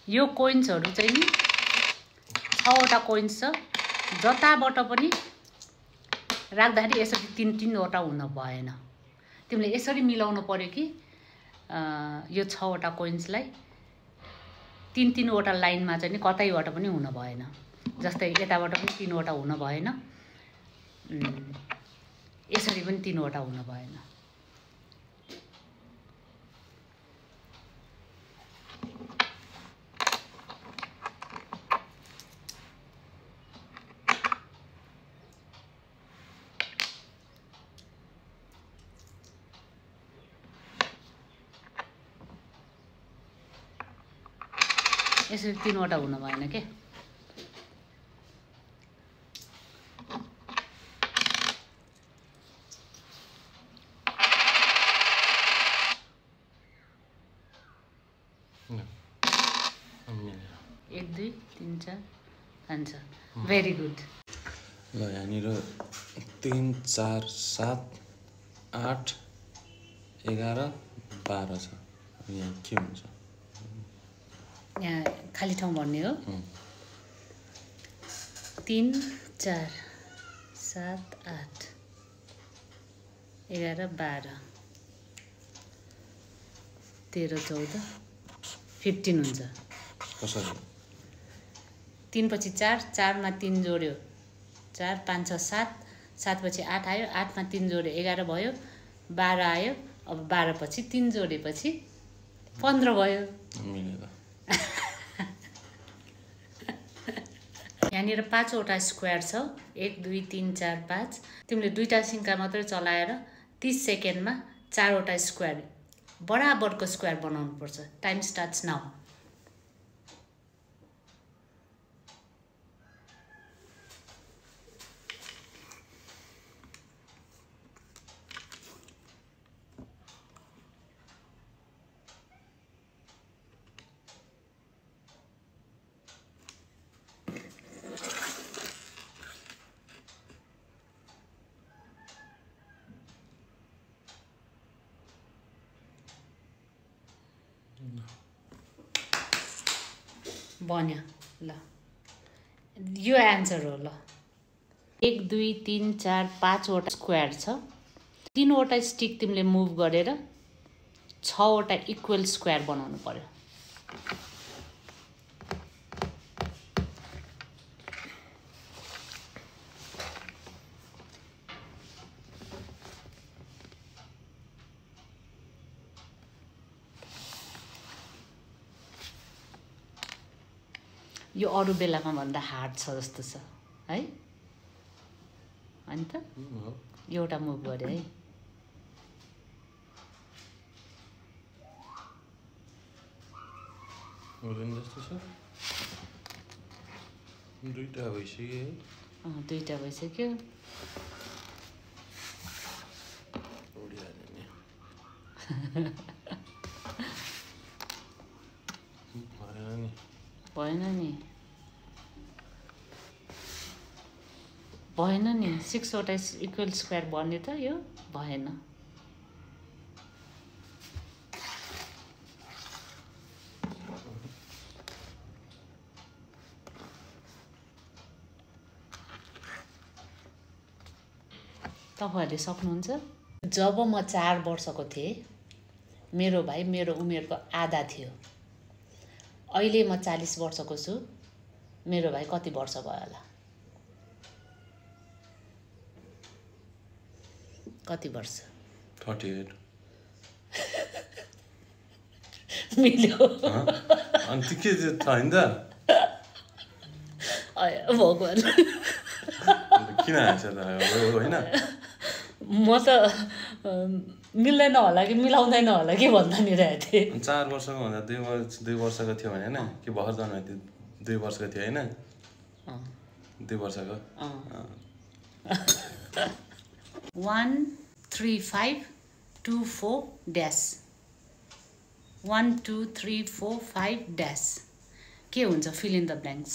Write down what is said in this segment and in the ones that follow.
यो कोइन्सहरु चाहिँ नि 6 वटा कोइन्स छ जताबाट पनि राख्दाखेरि यसरी 3 वटा हुन भएन तिमीले यसरी मिलाउनु पर्यो कि यो 6 वटा कोइन्सलाई 3 वटा लाइनमा चाहिँ नि कतैबाट पनि हुन भएन जस्तै यताबाट पनि 3 वटा हुन भएन यसरी पनि 3 वटा हुन भएन यसरी 3 वटा हुन भएन के एक दुई तीन चार पाँच भेरी गुड ल यहाँनिर 3 4 7 8 11 12 छ यहाँ के हुन्छ यहाँ खाली ठाउँ भन्ने हो 3 4 7 8 11 12 13 14 15 हुन्छ कसरी 3 पछि 4 4 मा 3 जोड्यो 4 5 6 7 7 पछि 8 आयो 8 मा 3 जोड्यो 11 भयो 12 आयो अब 12 पछि 3 जोडेपछि 15 भयो यहाँनिर 5 वटा स्क्वायर छ 1 2 3 4 5 तिमीले दुईटा सिङ्का मात्रै चलाएर 30 सेकेन्डमा 4 वटा स्क्वायर बराबरको स्क्वायर बनाउनु पर्छ टाइम स्टार्ट्स नाउ बन्यो ल यो एन्सर हो ल 1 2 3 4 5 वटा स्क्वायर छ 3 वटा स्टिक तिमीले मुभ गरेर 6 वटा इक्वल स्क्वायर बनाउनु पर्यो यो अरु बेलामा भन्दा हार्ड छ जस्तो छ है अनि त एउटा मुभ गरे है हुँदैन जस्तो छ दुईटा भइसक्यो दुईटा भइसक्यो भएन नि 6 वटा इक्वल स्क्वायर बन्यो त यो भएन तपाईहरुले सक्नुहुन्छ जब म 4 वर्षको थिए मेरो भाइ मेरो उमेरको आधा थियो अहिले म 40 वर्षको छु मेरो भाइ कति वर्ष भयो होला कति वर्ष 38 मिल्यो अनि के छैन त भगवान किन हाँस्छ त होइन म त मिल्दैन होला कि मिलाउँदैन होला कि भन्दा नि रहेको थिएँ 4 वर्षको भन्दा 2 वर्षको थियो भने हैन कि भर्खर जन्मेको थियो 2 वर्षको थियो हैन 2 वर्षको 1 3 5 2 4 ड्यास 1 2 3 4 5 ड्यास के हुन्छ fill in the blanks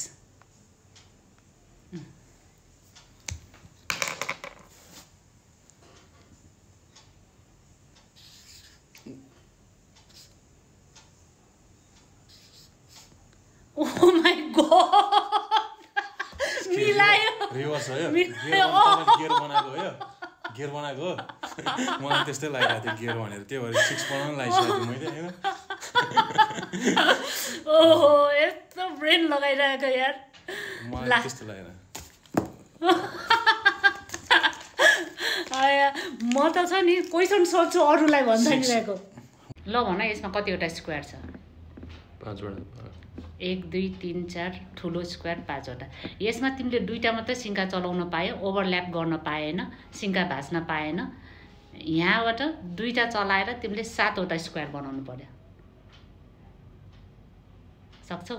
oh my god मिलायो रिभर्स हो यो गियर बनाएको हो यो गियर बनाएको मलाई त्यस्तै लागिरहेको थियो गियर भनेर त्यो भएर 6 बनाउन लागिसकेको थिएँ मैले हैन ओहो यस्तो ब्रेन लगाइरहेको यार मलाई त्यस्तो लागेन आया म त छ नि क्वेसन सोध्छु अरूलाई भन्दा नि रहेको ल भन यसमा कतिवटा स्क्वायर छ 5 वटा 1 2 3 4 ठुलो स्क्वायर 5 वटा यसमा तिमीले दुईटा मात्रै सिङ्का चलाउन पायो ओभरल्याप गर्न पाएन सिङ्का भाँच्न पाएन यहाँबाट दुईटा चलाएर तिमीले 7 वटा स्क्वायर बनाउनु पर्यो सक्छौ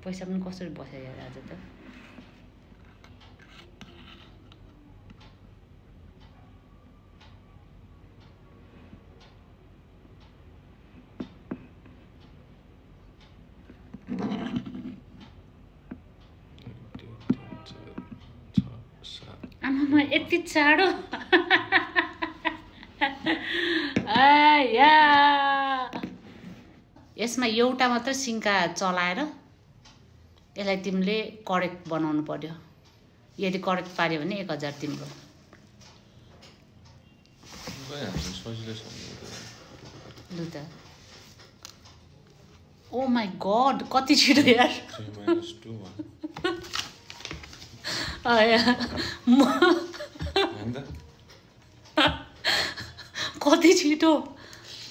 पैसा पनि कसरी बस्यो यार आज त आमामा यति चाँडो यसमा एउटा मात्र सिङ्का चलाएर यसलाई तिमीले करेक्ट बनाउनु पर्यो यदि करेक्ट पार्यो भने 1000 तिम्रो लु त ओ माई गड कति छिटो यार कति छिटो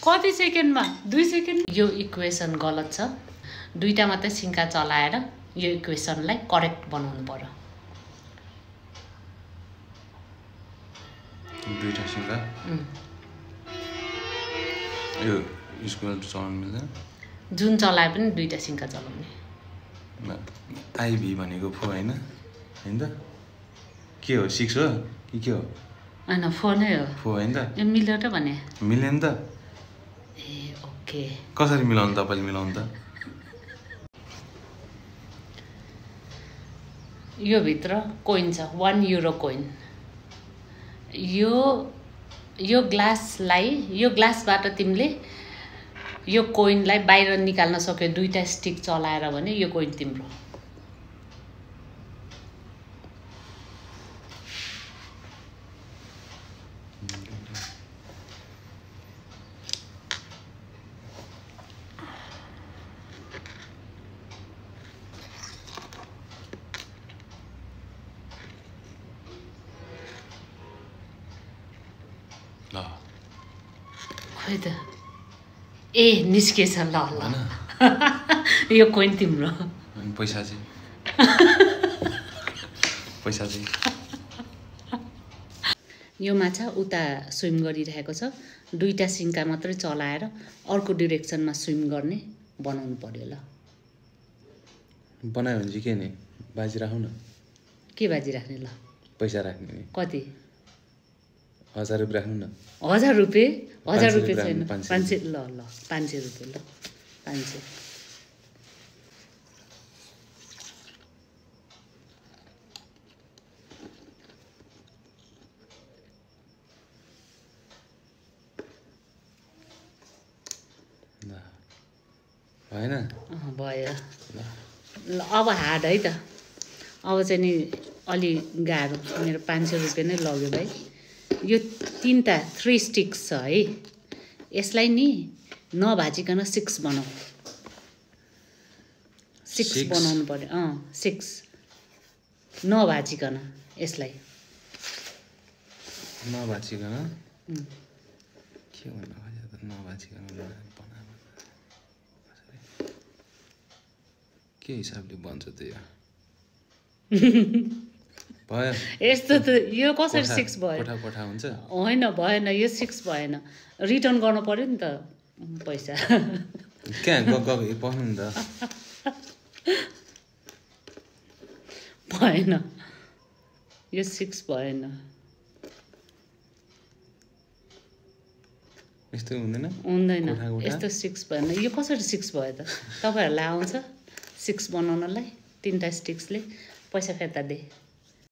कति सेकेन्डमा 2 सेकेन्ड यो इक्वेसन गलत छ दुईटा मात्रै सिङ्का चलाएर यो इक्वेसनलाई करेक्ट बनाउनु पर्यो दुईटा सिङ्का यो स्कुल चलाउन मिल्दैन जुन चलाए पनि दुईटा सिङ्का चलाउने आइभी भनेको फो हैन त के हो 6 हो कि के हो हैन फो नै हो फो हैन त यो मिल्यो त भने मिलेन त ए ओके कसरी मिलाउनु तपाईले मिलाउनु त यो भित्र कोइन छ 1 युरो कोइन यो ग्लासलाई यो ग्लासबाट तिमीले यो कोइनलाई बाहिर निकाल्न सक्यो दुईटा स्टिक चलाएर भने यो कोइन तिम्रो खै त ए निस्केछ ल ल यो कोइन तिम्रो अनि पैसा चाहिँ यो माछा उता स्विम गरिरहेको छ दुईटा सिङ्का मात्रै चलाएर अर्को डिरेक्सनमा स्विम गर्ने बनाउनु पर्यो ल बनायो भने चाहिँ के नि बाजी राखौ न के बाजी राख्ने ल पैसा राख्ने नि कति 1000 रुपैयाँ राख्नु न 1000 रुपैयाँ 1000 रुपैयाँ छैन 500 ल ल 500 रुपैयाँ ल 500 भएन भयो ल अब हार्ड है त अब चाहिँ नि अलि गाह्रो मेरो 500 रुपैयाँ नै लग्यो भाइ यो 3टा 3 स्टिक्स छ है यसलाई नि नभाजिकन 6 बनाऊ 6 बनाउनु पर्यो 6 नभाजिकन यसलाई नभाजिकन के भन्नु खोजेको त नभाजिकन के हिसाबले बन्छ त यो भयो यस्तो त यो कसरी 6 भयो पठा हुन्छ होइन भएन यो 6 भएन रिटर्न गर्नु पर्यो नि त पैसा कहाँ गएको पस्नु नि त भएन यो 6 भएन यस्तो हुँदैन यस्तो 6 भएन यो कसरी 6 भयो त तपाईँहरूलाई आउँछ 6 बनाउनलाई 3टा स्टिक्सले पैसा फिर्ता दे